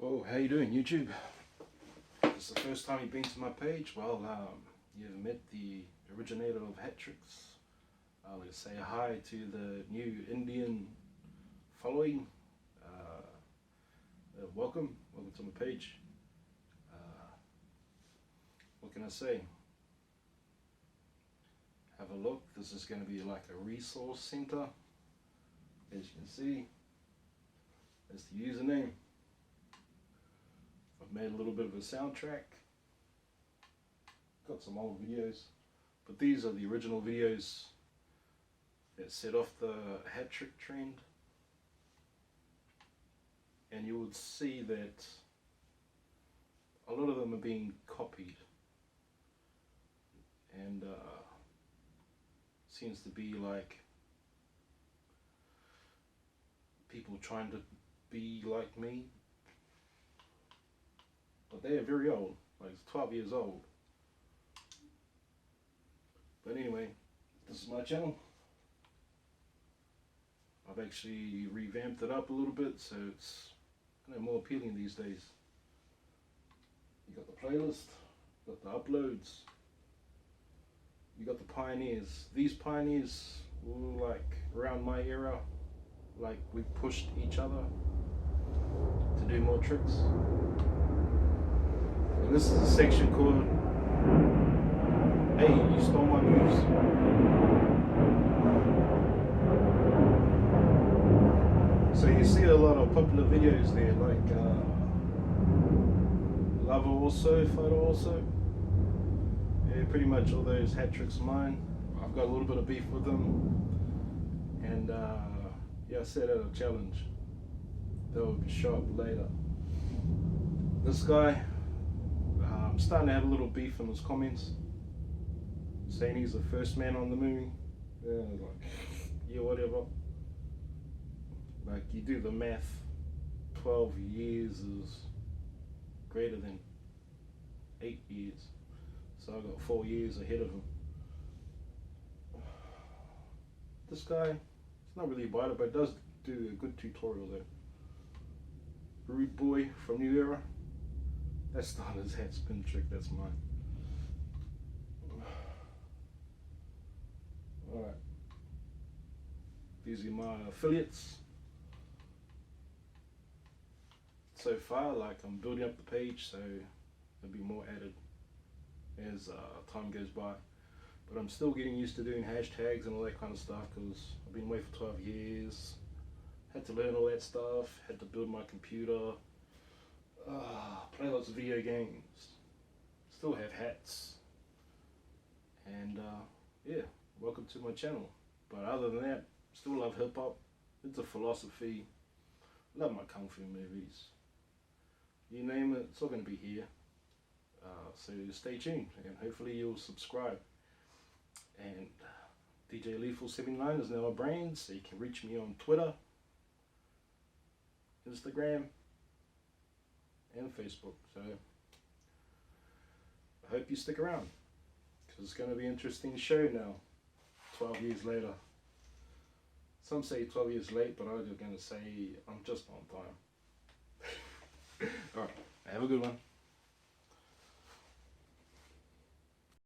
Oh, how you doing, YouTube? If it's the first time you've been to my page, well, you've met the originator of Hat-Tricks. Let's say hi to the new Indian following. Welcome to my page. What can I say? Have a look. This is going to be like a resource center. As you can see, that's the username. I've made a little bit of a soundtrack. Got some old videos, but these are the original videos that set off the hat trick trend. And you would see that a lot of them are being copied, and seems to be like people trying to be like me, but they are very old, like 12 years old. But anyway, this is my channel. I've actually revamped it up a little bit, so it's more appealing these days. You got the playlist, you got the uploads, you got the pioneers. These pioneers were like around my era, like we pushed each other to do more tricks. And this is a section called "Hey, you stole my moves." So you see a lot of popular videos there, like Lava Also, Photo Also. Yeah, pretty much all those hat tricks are mine. I've got a little bit of beef with them, and yeah, I set out a challenge that will be show up later. This guy, I'm starting to have a little beef in his comments, saying he's the first man on the moon. Yeah, I was like, yeah, whatever. Like, you do the math, 12 years is greater than 8 years. So I got 4 years ahead of him. This guy, he's not really a biter, but does do a good tutorial though. Rude Boy from New Era. That's not his hat spin trick, that's mine. Alright. These are my affiliates. So far, like, I'm building up the page, so there'll be more added as time goes by. But I'm still getting used to doing hashtags and all that kind of stuff, because I've been away for 12 years. Had to learn all that stuff, had to build my computer, play lots of video games, still have hats, and yeah, welcome to my channel. But other than that, still love hip hop. It's a philosophy. Love my kung fu movies. You name it, it's all going to be here. So stay tuned, and hopefully you'll subscribe. And DJ Lethal 79 is now a brand, so you can reach me on Twitter, Instagram, and Facebook. So I hope you stick around, because it's going to be an interesting show now, 12 years later. Some say 12 years late, but I'm just going to say I'm just on time. Alright, have a good one.